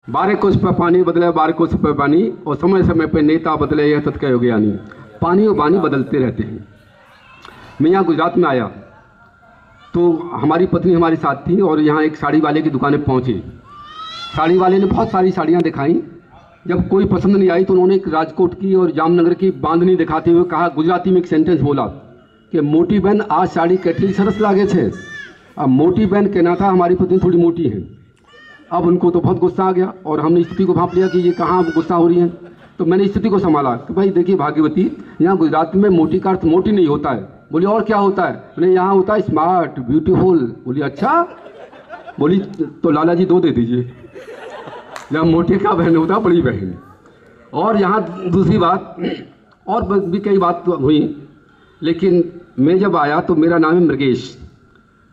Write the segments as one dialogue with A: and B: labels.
A: 12 कोस पर पानी बदले 12 कोस पर पानी, और समय समय पर नेता बदले यह तत्काल हो गया नहीं। पानी और बानी बदलते रहते हैं। मैं यहाँ गुजरात में आया तो हमारी पत्नी हमारे साथ थी और यहाँ एक साड़ी वाले की दुकान पर पहुँचे। साड़ी वाले ने बहुत सारी साड़ियाँ दिखाई। जब कोई पसंद नहीं आई तो उन्होंने एक राजकोट की और जामनगर की बांधनी दिखाते हुए कहा, गुजराती में एक सेंटेंस बोला कि मोटी बहन आज साड़ी કેટલી सरस लागे छे। अब मोटी बहन कहना था हमारी पत्नी थोड़ी मोटी है। अब उनको तो बहुत गुस्सा आ गया और हमने स्थिति को भांप लिया कि ये कहाँ गुस्सा हो रही है। तो मैंने स्थिति को संभाला कि भाई देखिए भाग्यवती, यहाँ गुजरात में मोटी का अर्थ मोटी नहीं होता है। बोली और क्या होता है? बोले यहाँ होता है स्मार्ट ब्यूटीफुल। बोली अच्छा। बोली तो लाला जी 2 दे दीजिए। यहाँ मोटी का बहन होता है बड़ी बहन। और यहाँ दूसरी बात और भी कई बात हुई, लेकिन मैं जब आया तो मेरा नाम है मृगेश।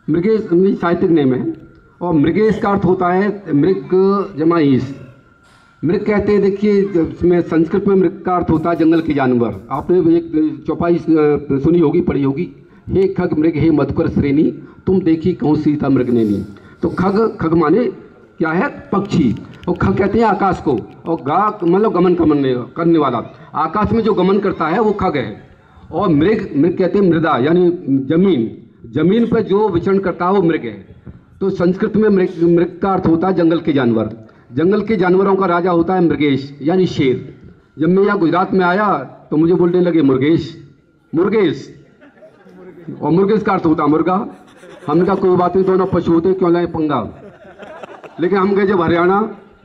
A: मृगेश मेरी साहित्यिक नेम है और मृगेश का अर्थ होता है मृग जमा ईश। मृग कहते हैं, देखिए इसमें संस्कृत में मृग का अर्थ होता है जंगल के जानवर। आपने एक चौपाई सुनी होगी, पढ़ी होगी, हे खग मृग हे मधुकर श्रेणी, तुम देखी कहूँ सीता मृग नैनी। तो खग, खग माने क्या है? पक्षी। और खग कहते हैं आकाश को, और गा मतलब गमन करने वाला। आकाश में जो गमन करता है वो खग है। और मृग, मृग कहते हैं मृदा यानी जमीन, जमीन पर जो विचरण करता है वो मृग है। तो संस्कृत में मृग, मृग का अर्थ होता है जंगल के जानवर। जंगल के जानवरों का राजा होता है मृगेश यानी शेर। जब मैं यहाँ गुजरात में आया तो मुझे बोलने लगे मुर्गेश, मुर्गेश। और मुर्गेश का अर्थ होता है मुर्गा। हमने कहा कोई बात नहीं, दोनों पशु होते क्यों लाए पंगा। लेकिन हम गए जब हरियाणा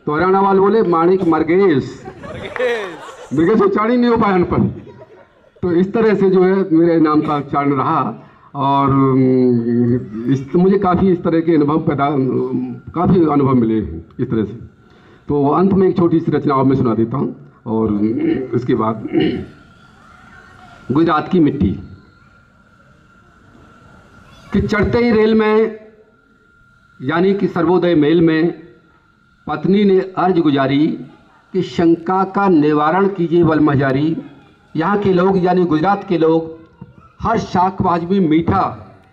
A: तो हरियाणा वाले बोले माणिक मरगेश, मृगेश उच्चारण नहीं हो पाया उन पर। तो इस तरह से जो है मेरे नाम का उच्चारण रहा और मुझे काफ़ी इस तरह के अनुभव काफ़ी अनुभव मिले इस तरह से। तो अंत में एक छोटी सी रचना मैं सुना देता हूँ और इसके बाद गुजरात की मिट्टी। कि चढ़ते ही रेल में यानी कि सर्वोदय मेल में पत्नी ने अर्ज गुजारी कि शंका का निवारण कीजिए बलमहजारी। यहाँ के लोग यानी गुजरात के लोग हर शाक भाजी में मीठा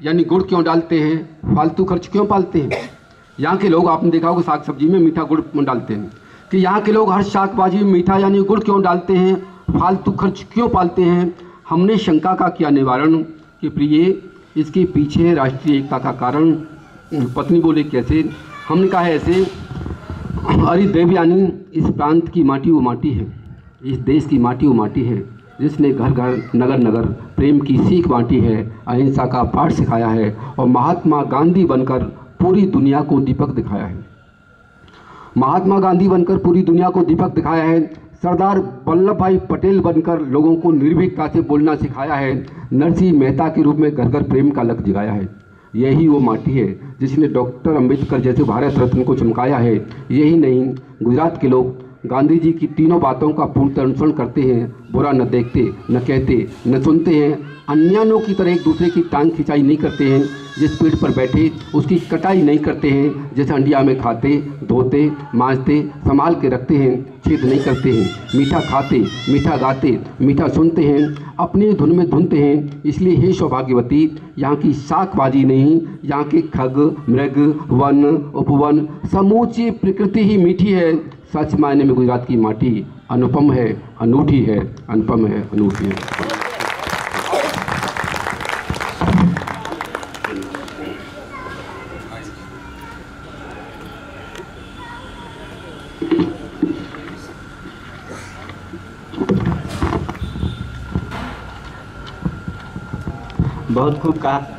A: यानी गुड़ क्यों डालते हैं, फालतू खर्च क्यों पालते हैं। यहाँ के लोग आपने देखा होगा साग सब्जी में मीठा गुड़ डालते हैं। कि यहाँ के लोग हर शाक भाजी में मीठा यानी गुड़ क्यों डालते हैं, फालतू खर्च क्यों पालते हैं। हमने शंका का किया निवारण कि प्रिय इसके पीछे है राष्ट्रीय एकता का कारण। पत्नी बोले कैसे? हमने कहा है ऐसे, अरे देवयानी इस प्रांत की माटी वो माटी है, इस देश की माटी वो माटी है जिसने घर घर नगर नगर प्रेम की सीख बांटी है, अहिंसा का पाठ सिखाया है और महात्मा गांधी बनकर पूरी दुनिया को दीपक दिखाया है। महात्मा गांधी बनकर पूरी दुनिया को दीपक दिखाया है। सरदार वल्लभ भाई पटेल बनकर लोगों को निर्भीकता से बोलना सिखाया है। नरसिंह मेहता के रूप में घर घर प्रेम का लक्ष्य जगाया है। यही वो माटी है जिसने डॉक्टर अंबेडकर जैसे भारत रत्न को चमकाया है। यही नहीं, गुजरात के लोग गांधी जी की तीनों बातों का पूर्ण अनुसरण करते हैं। बुरा न देखते, न कहते, न सुनते हैं। अन्यानों की तरह एक दूसरे की टांग खिंचाई नहीं करते हैं। जिस पेड़ पर बैठे उसकी कटाई नहीं करते हैं। जैसे हंडिया में खाते, धोते, मांजते, संभाल के रखते हैं, छेद नहीं करते हैं। मीठा खाते, मीठा गाते, मीठा सुनते हैं, अपनी धुन में धुनते हैं। इसलिए हे सौभाग्यवती, यहाँ की शाकबाजी नहीं, यहाँ के खग, मृग, वन, उपवन, समूची प्रकृति ही मीठी है। सच मायने में गुजरात की माटी अनुपम है, अनूठी है, अनुपम है, अनूठी है।
B: बहुत खूब कहा।